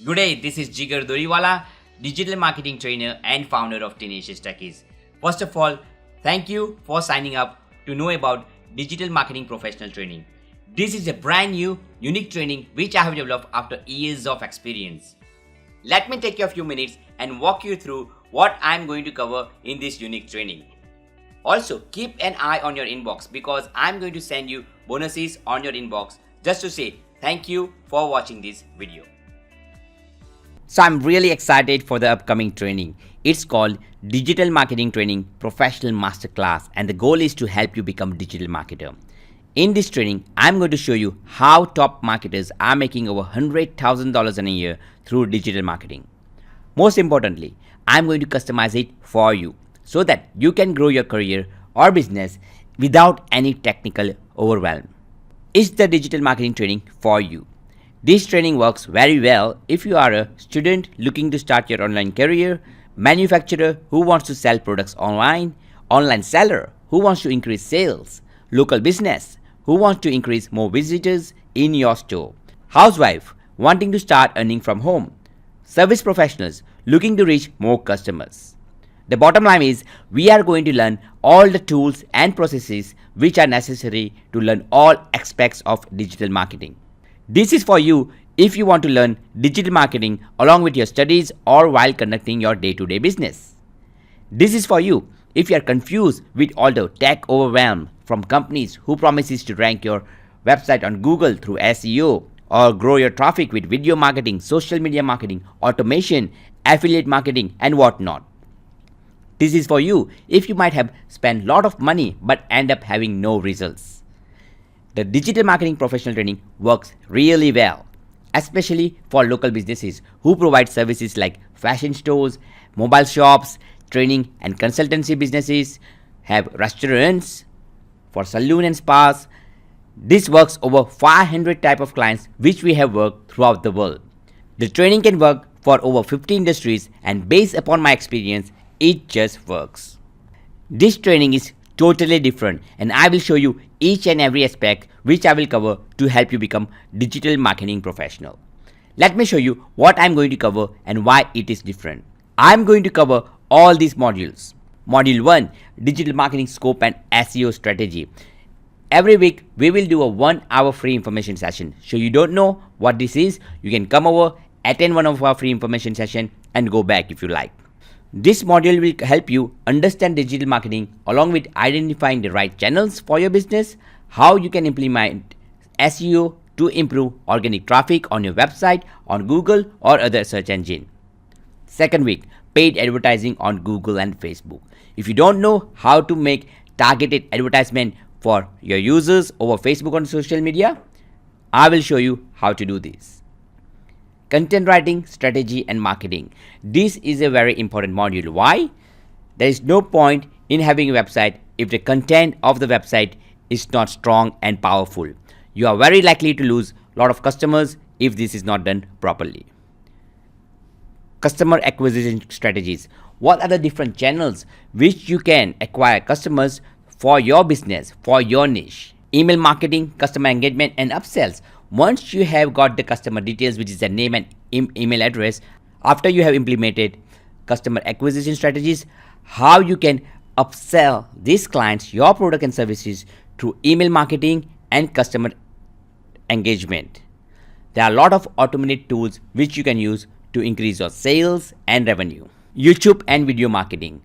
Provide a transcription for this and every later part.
Good day, this is Jigar Doriwala, digital marketing trainer and founder of Tenacious Techies. First of all, thank you for signing up to know about digital marketing professional training. This is a brand new, unique training which I have developed after years of experience. Let me take you a few minutes and walk you through what I am going to cover in this unique training. Also, keep an eye on your inbox because I am going to send you bonuses on your inbox just to say thank you for watching this video. So I'm really excited for the upcoming training. It's called Digital Marketing Training Professional Masterclass, and the goal is to help you become a digital marketer. In this training, I'm going to show you how top marketers are making over $100,000 in a year through digital marketing. Most importantly, I'm going to customize it for you so that you can grow your career or business without any technical overwhelm. Is the digital marketing training for you? This training works very well if you are a student looking to start your online career, manufacturer who wants to sell products online seller who wants to increase sales, local business who wants to increase more visitors in your store, housewife wanting to start earning from home, service professionals looking to reach more customers. The bottom line is we are going to learn all the tools and processes which are necessary to learn all aspects of digital marketing. This is for you if you want to learn digital marketing along with your studies or while conducting your day-to-day business. This is for you if you are confused with all the tech overwhelm from companies who promises to rank your website on Google through SEO or grow your traffic with video marketing, social media marketing, automation, affiliate marketing and whatnot. This is for you if you might have spent a lot of money but end up having no results. The digital marketing professional training works really well, especially for local businesses who provide services like fashion stores, mobile shops, training and consultancy businesses, have restaurants, for salon and spas. This works over 500 type of clients which we have worked throughout the world. The training can work for over 50 industries and based upon my experience, it just works. This training is totally different and I will show you each and every aspect which I will cover to help you become digital marketing professional. Let me show you what I'm going to cover and why it is different. I'm going to cover all these modules. Module 1, Digital Marketing Scope and SEO Strategy. Every week we will do a 1-hour free information session. So you don't know what this is, you can come over, attend one of our free information session and go back if you like. This module will help you understand digital marketing along with identifying the right channels for your business, how you can implement SEO to improve organic traffic on your website, on Google or other search engine. Second week, paid advertising on Google and Facebook. If you don't know how to make targeted advertisement for your users over Facebook and social media, I will show you how to do this. Content writing, strategy and marketing. This is a very important module. Why? There is no point in having a website if the content of the website is not strong and powerful. You are very likely to lose a lot of customers if this is not done properly. Customer acquisition strategies. What are the different channels which you can acquire customers for your business, for your niche? Email marketing, customer engagement and upsells. Once you have got the customer details, which is their name and email address, after you have implemented customer acquisition strategies, how you can upsell these clients your product and services through email marketing and customer engagement. There are a lot of automated tools which you can use to increase your sales and revenue. YouTube and video marketing.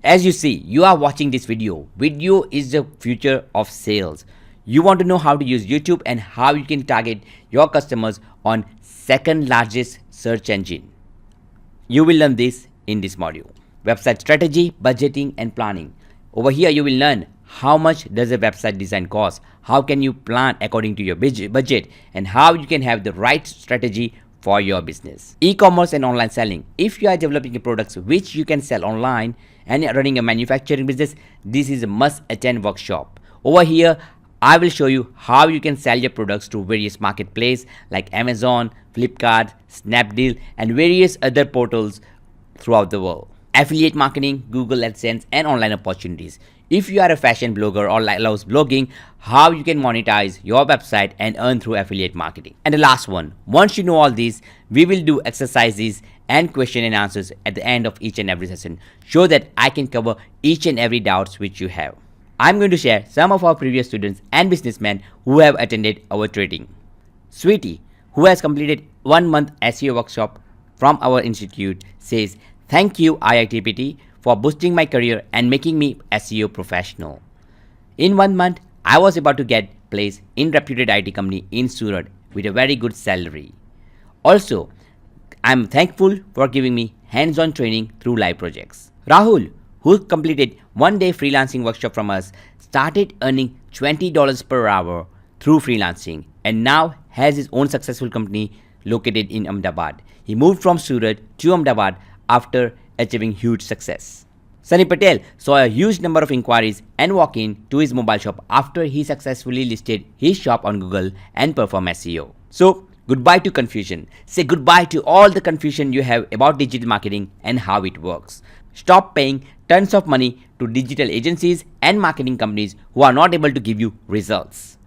As you see, you are watching this video. Video is the future of sales. You want to know how to use YouTube and how you can target your customers on second largest search engine. You will learn this in this module. Website strategy, budgeting and planning. Over here you will learn how much does a website design cost, how can you plan according to your budget and how you can have the right strategy for your business. E-commerce and online selling. If you are developing a products which you can sell online and you are running a manufacturing business, this is a must attend workshop. Over here I will show you how you can sell your products to various marketplaces like Amazon, Flipkart, Snapdeal and various other portals throughout the world. affiliate marketing, Google AdSense, and online opportunities. If you are a fashion blogger or loves blogging, how you can monetize your website and earn through affiliate marketing. And the last one, once you know all these, we will do exercises and question and answers at the end of each and every session so that I can cover each and every doubts which you have. I'm going to share some of our previous students and businessmen who have attended our training. Sweetie, who has completed 1 month SEO workshop from our institute, says, "Thank you IITPT for boosting my career and making me SEO professional. In 1 month, I was able to get placed in reputed IT company in Surat with a very good salary. Also, I'm thankful for giving me hands-on training through live projects." Rahul, who completed 1-day freelancing workshop from us, started earning $20 per hour through freelancing and now has his own successful company located in Ahmedabad. He moved from Surat to Ahmedabad after achieving huge success. Sunny Patel saw a huge number of inquiries and walk-in to his mobile shop after he successfully listed his shop on Google and performed SEO. So, goodbye to confusion. Say goodbye to all the confusion you have about digital marketing and how it works. Stop paying tons of money to digital agencies and marketing companies who are not able to give you results.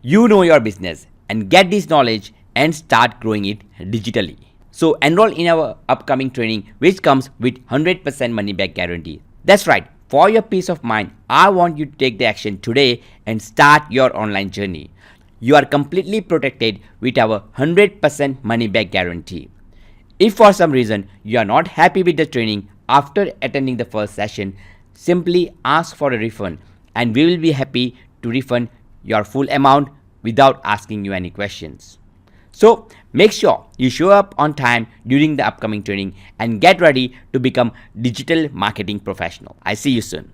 You know your business and get this knowledge and start growing it digitally. So enroll in our upcoming training which comes with 100% money back guarantee. That's right, for your peace of mind, I want you to take the action today and start your online journey. You are completely protected with our 100% money back guarantee. If for some reason you are not happy with the training after attending the first session, simply ask for a refund and we will be happy to refund your full amount without asking you any questions. So make sure you show up on time during the upcoming training and get ready to become digital marketing professional. I see you soon.